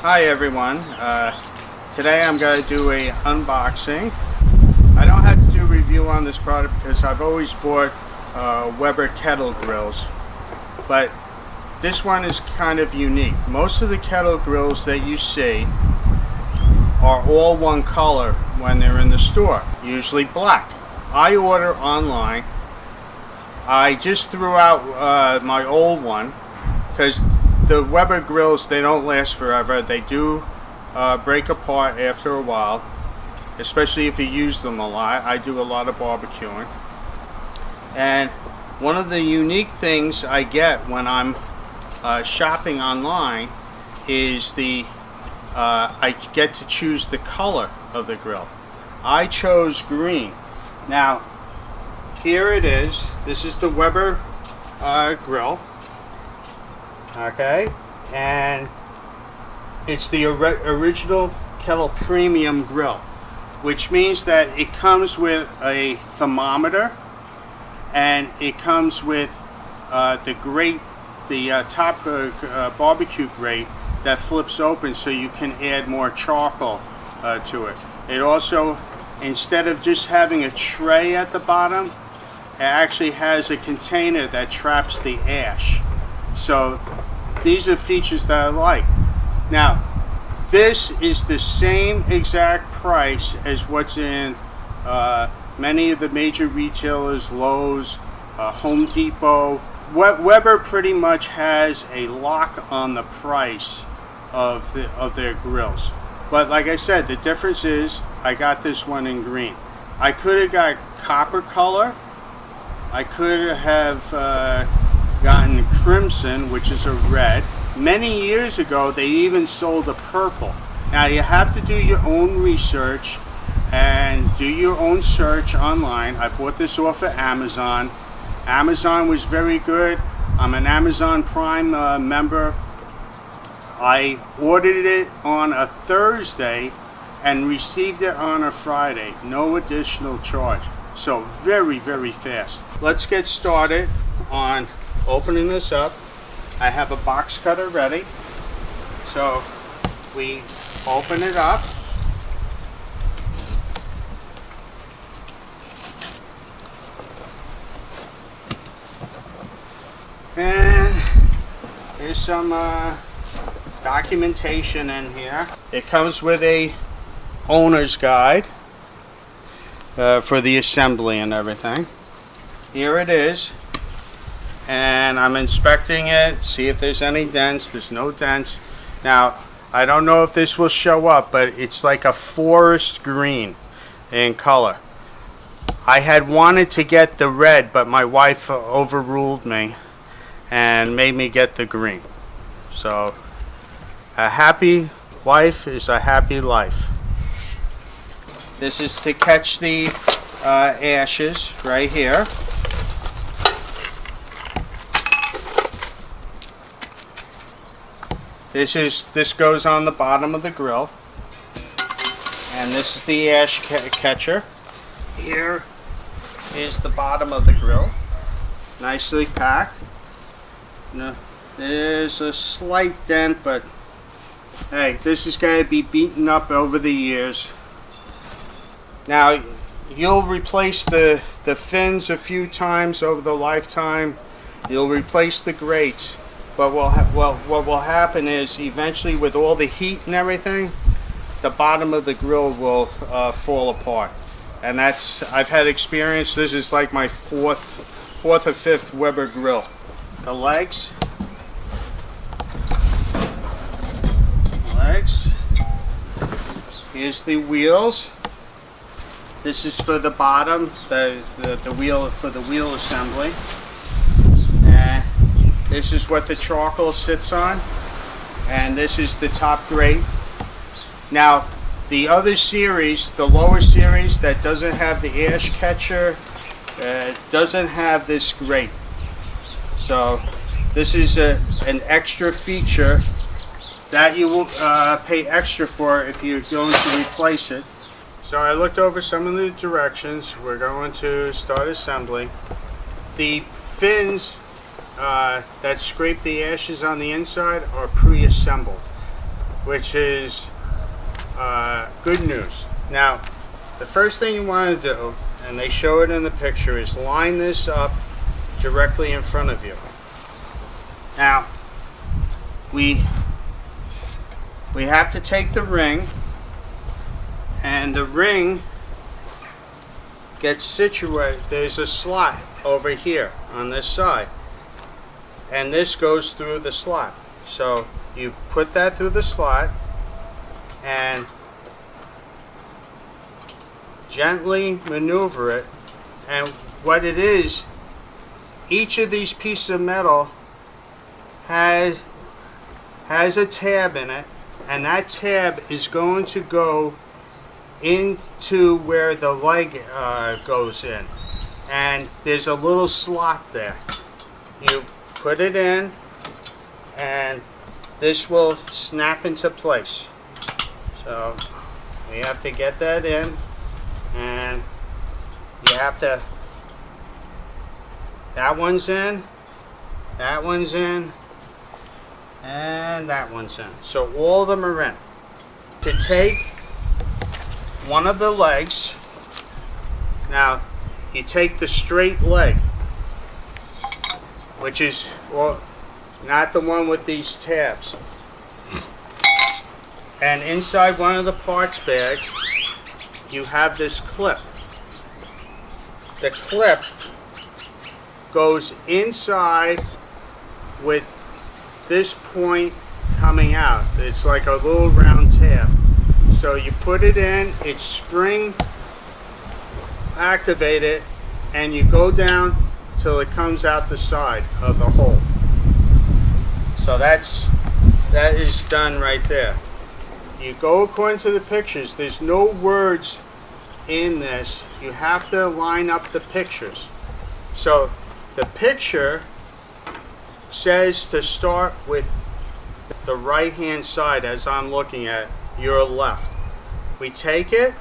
Hi everyone, today I'm going to do a unboxing. I don't have to do a review on this product because I've always bought Weber Kettle grills, but this one is kind of unique. Most of the Kettle grills that you see are all one color when they're in the store, usually black. I order online. I just threw out my old one because the Weber grills, they don't last forever. They do break apart after a while, especially if you use them a lot. I do a lot of barbecuing. And one of the unique things I get when I'm shopping online is I get to choose the color of the grill. I chose green. Now, here it is. This is the Weber grill. Okay, and it's the original Kettle Premium Grill, which means that it comes with a thermometer, and it comes with the grate, the top barbecue grate that flips open so you can add more charcoal to it. It also, instead of just having a tray at the bottom, it actually has a container that traps the ash. So these are features that I like. Now, this is the same exact price as what's in many of the major retailers, Lowe's, Home Depot. Weber pretty much has a lock on the price of their grills. But like I said, the difference is I got this one in green. I could have got copper color. I could have gotten crimson, which is a red. Many years ago they even sold a purple. Now you have to do your own research and do your own search online. I bought this off of Amazon. Amazon was very good. I'm an Amazon Prime member. I ordered it on a Thursday and received it on a Friday. No additional charge. So very, very fast. Let's get started on opening this up. I have a box cutter ready. So we open it up. And there's some documentation in here. It comes with a owner's guide for the assembly and everything. Here it is. And I'm inspecting it, see if there's any dents. There's no dents. Now, I don't know if this will show up, but it's like a forest green in color. I had wanted to get the red, but my wife overruled me and made me get the green. So, a happy wife is a happy life. This is to catch the ashes right here. This goes on the bottom of the grill, and this is the ash catcher. Here is the bottom of the grill, nicely packed. Now, there's a slight dent, but hey, this is going to be beaten up over the years. Now, you'll replace the fins a few times over the lifetime. You'll replace the grates. But what will happen is eventually, with all the heat and everything, the bottom of the grill will fall apart. And I've had experience. This is like my fourth or fifth Weber grill. The legs. Here's the wheels. This is for the bottom, the wheel for the wheel assembly. And this is what the charcoal sits on, and this is the top grate. Now, the other series, the lower series that doesn't have the ash catcher, doesn't have this grate. So this is an extra feature that you will pay extra for if you're going to replace it. So I looked over some of the directions. We're going to start assembly. The fins that scrape the ashes on the inside are pre-assembled. which is good news. Now, the first thing you want to do, and they show it in the picture, is line this up directly in front of you. Now, we have to take the ring, and the ring gets situated. There's a slot over here on this side, and this goes through the slot. So you put that through the slot and gently maneuver it. And what it is, each of these pieces of metal has a tab in it, and that tab is going to go into where the leg goes in, and there's a little slot there. You put it in and this will snap into place. So we have to get that in, and you have to, that one's in, that one's in, and that one's in. So all of them are in. To take one of the legs, now you take the straight leg, which is, well, not the one with these tabs, and inside one of the parts bags you have this clip. The clip goes inside with this point coming out. It's like a little round tab. So you put it in, it's spring activated, and you go down till it comes out the side of the hole. So that is done right there. You go according to the pictures. There's no words in this. You have to line up the pictures. So the picture says to start with the right hand side, as I'm looking at your left. We take it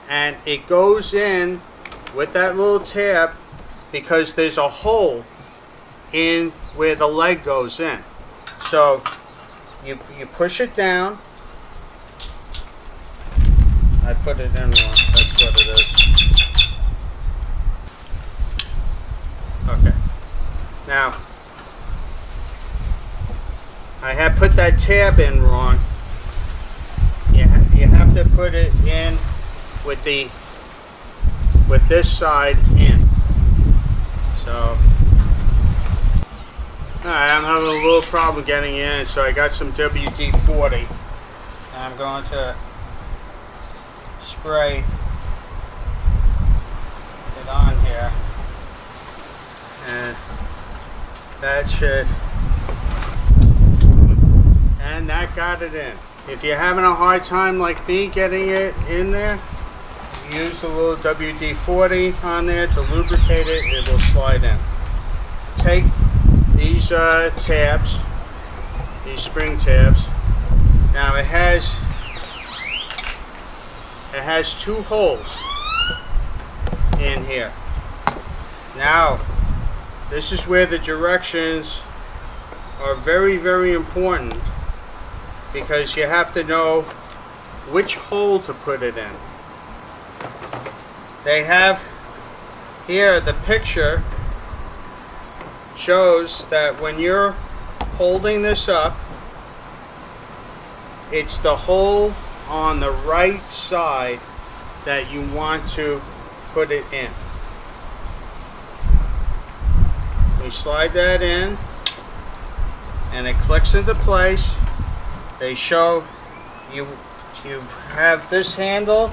and it goes in with that little tab, because there's a hole in where the leg goes in. So you push it down. I put it in wrong. That's what it is. Okay. Now, I have put that tab in wrong. You have to put it in with this side in. So, alright, I'm having a little problem getting in, so I got some WD-40, and I'm going to spray it on here, and that should, and that got it in. If you're having a hard time like me getting it in there, use a little WD-40 on there to lubricate it. It will slide in. Take these tabs, these spring tabs. Now it has two holes in here. Now this is where the directions are very, very important, because you have to know which hole to put it in. They have here, the picture shows that when you're holding this up, it's the hole on the right side that you want to put it in. We slide that in and it clicks into place. They show you have this handle.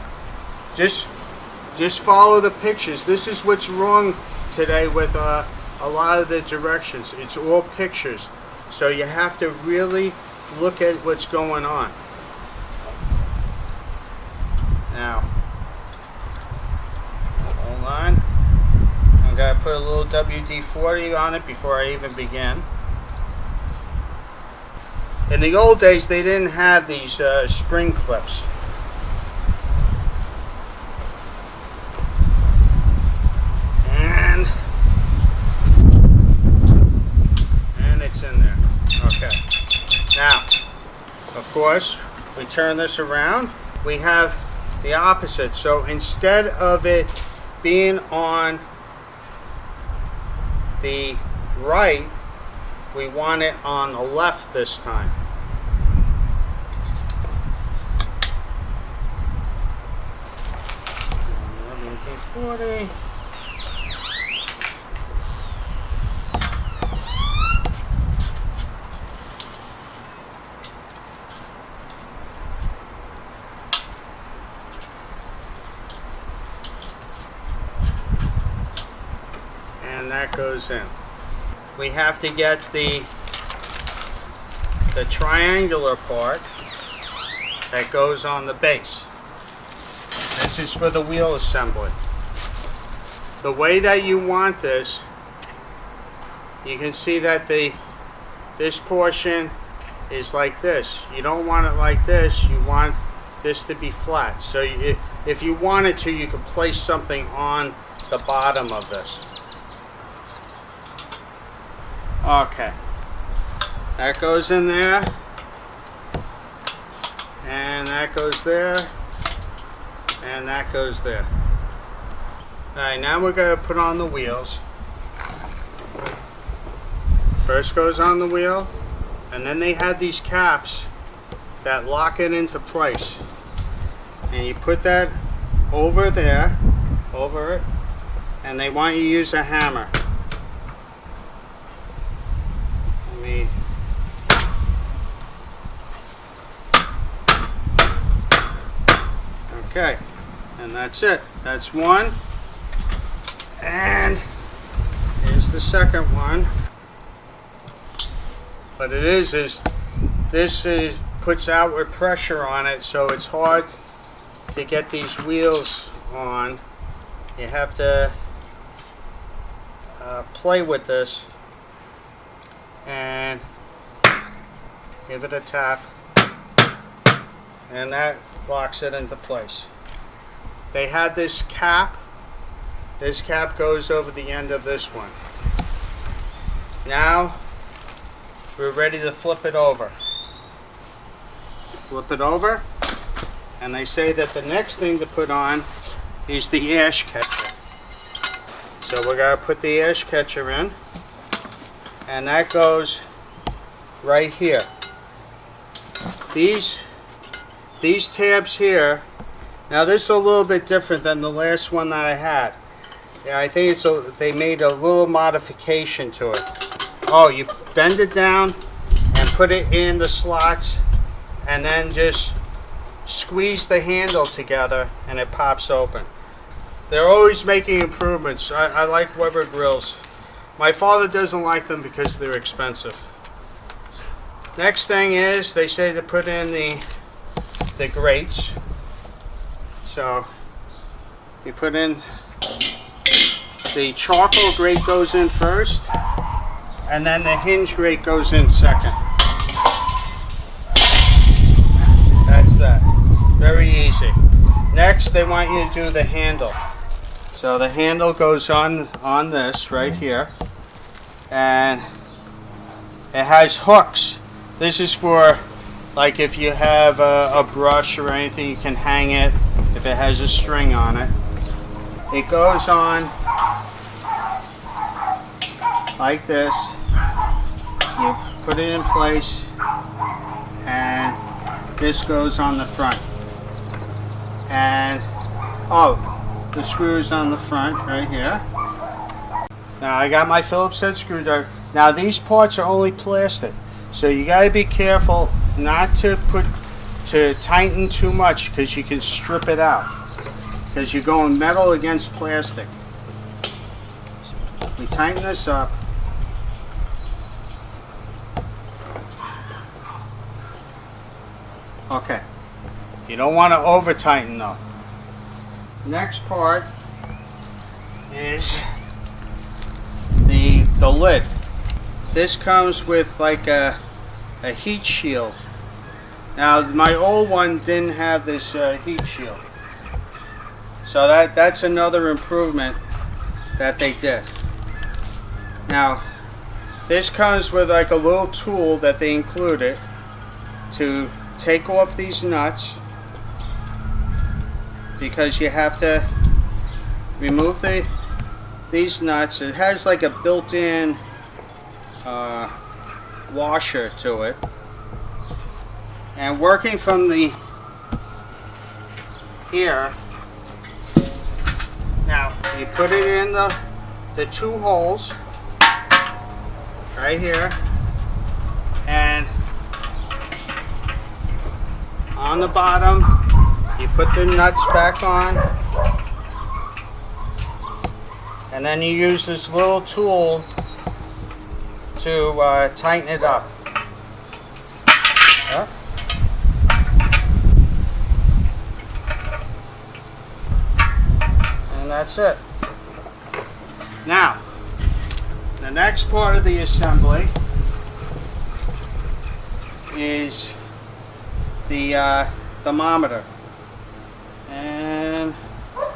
Just follow the pictures. This is what's wrong today with a lot of the directions. It's all pictures. So you have to really look at what's going on. Now, hold on. I'm going to put a little WD-40 on it before I even begin. In the old days, they didn't have these spring clips. And it's in there. Okay. Now, Of course, we turn this around, we have the opposite. So instead of it being on the right, we want it on the left this time. $11.40. And that goes in. We have to get the triangular part that goes on the base. This is for the wheel assembly. The way that you want this, you can see that this portion is like this. You don't want it like this. You want this to be flat. So if you wanted to, you could place something on the bottom of this. Okay, that goes in there, and that goes there, and that goes there. Alright, now we're going to put on the wheels. First goes on the wheel, and then they have these caps that lock it into place. And you put that over there, over it, and they want you to use a hammer. Okay, and that's it. That's one. And here's the second one. What it is this puts outward pressure on it, so it's hard to get these wheels on. You have to play with this and give it a tap, and that locks it into place. They had this cap. This cap goes over the end of this one. Now we're ready to flip it over. Flip it over, and they say that the next thing to put on is the ash catcher. So we're going to put the ash catcher in, and that goes right here. These tabs here, now this is a little bit different than the last one that I had. Yeah, I think they made a little modification to it. Oh, you bend it down and put it in the slots, and then just squeeze the handle together and it pops open. They're always making improvements. I like Weber grills. My father doesn't like them because they're expensive. Next thing is, they say to put in the grates. So you put in the charcoal grate, goes in first, and then the hinge grate goes in second. That's that. Very easy. Next, they want you to do the handle. So the handle goes on this right here, and it has hooks. This is for, like, if you have a brush or anything, you can hang it if it has a string on it. It goes on like this. You put it in place, and this goes on the front. And the screws on the front right here. Now I got my Phillips head screwdriver. Now these parts are only plastic, so you got to be careful not to tighten too much, because you can strip it out, because you're going metal against plastic. We tighten this up. Okay. You don't want to over tighten though. Next part is the lid. This comes with like a heat shield. Now my old one didn't have this heat shield, so that's another improvement that they did. Now this comes with like a little tool that they included to take off these nuts, because you have to remove these nuts. It has like a built-in washer to it, and working from the here, now you put it in the two holes right here, and on the bottom you put the nuts back on, and then you use this little tool to tighten it up. Yep. And that's it. Now, the next part of the assembly is the thermometer. And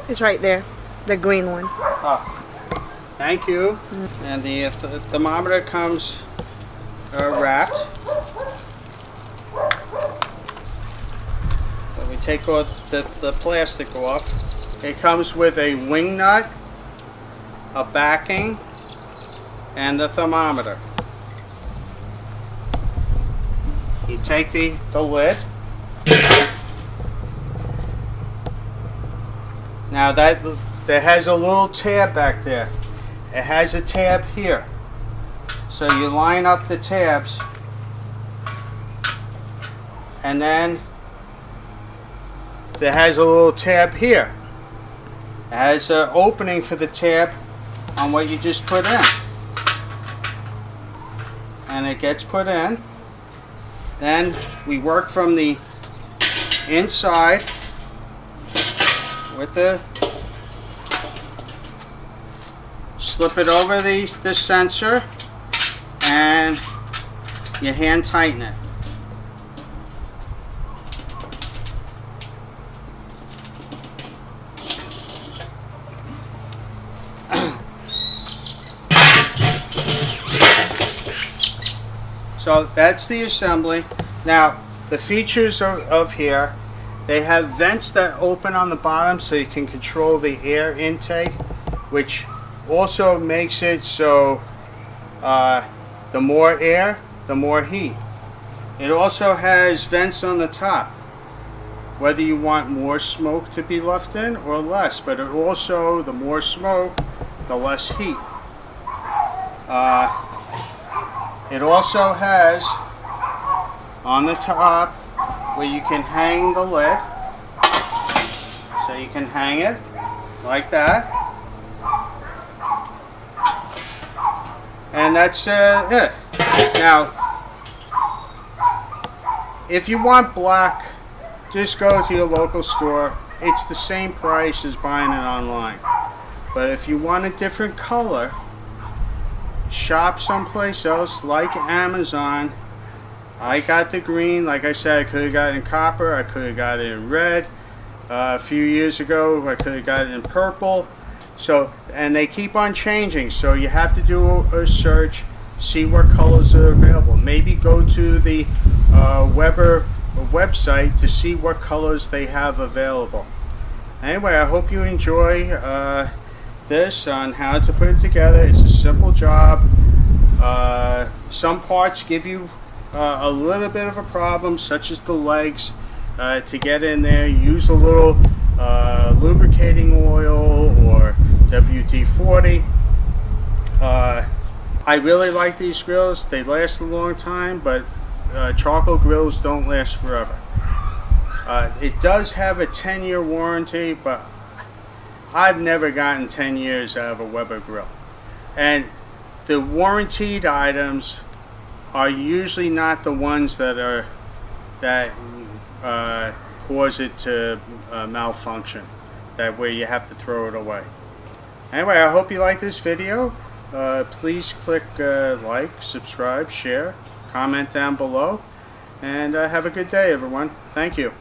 it's right there, the green one. Oh. Thank you. And the thermometer comes wrapped. So we take all the plastic off. It comes with a wing nut, a backing, and the thermometer. You take the lid. Now that has a little tab back there. It has a tab here, so you line up the tabs, and then there has a little tab here. It has an opening for the tab on what you just put in, and it gets put in. Then we work from the inside with the slip it over the sensor, and you hand tighten it. So that's the assembly. Now the features of here, they have vents that open on the bottom so you can control the air intake, which also makes it so the more air, the more heat. It also has vents on the top, whether you want more smoke to be left in or less, but it also, the more smoke, the less heat. It also has on the top where you can hang the lid, so you can hang it like that. And that's it. Now, if you want black, just go to your local store. It's the same price as buying it online. But if you want a different color, shop someplace else like Amazon. I got the green. Like I said, I could have got it in copper. I could have got it in red. A few years ago, I could have got it in purple. So, and they keep on changing, so you have to do a search, see what colors are available. Maybe go to the Weber website to see what colors they have available. Anyway, I hope you enjoy this on how to put it together. It's a simple job. Some parts give you a little bit of a problem, such as the legs. To get in there, use a little lubricating oil or WD-40. I really like these grills. They last a long time, but charcoal grills don't last forever. It does have a 10-year warranty, but I've never gotten 10 years out of a Weber grill. And the warranted items are usually not the ones that cause it to malfunction. That way you have to throw it away. Anyway, I hope you like this video. Please click like, subscribe, share, comment down below, and have a good day, everyone. Thank you.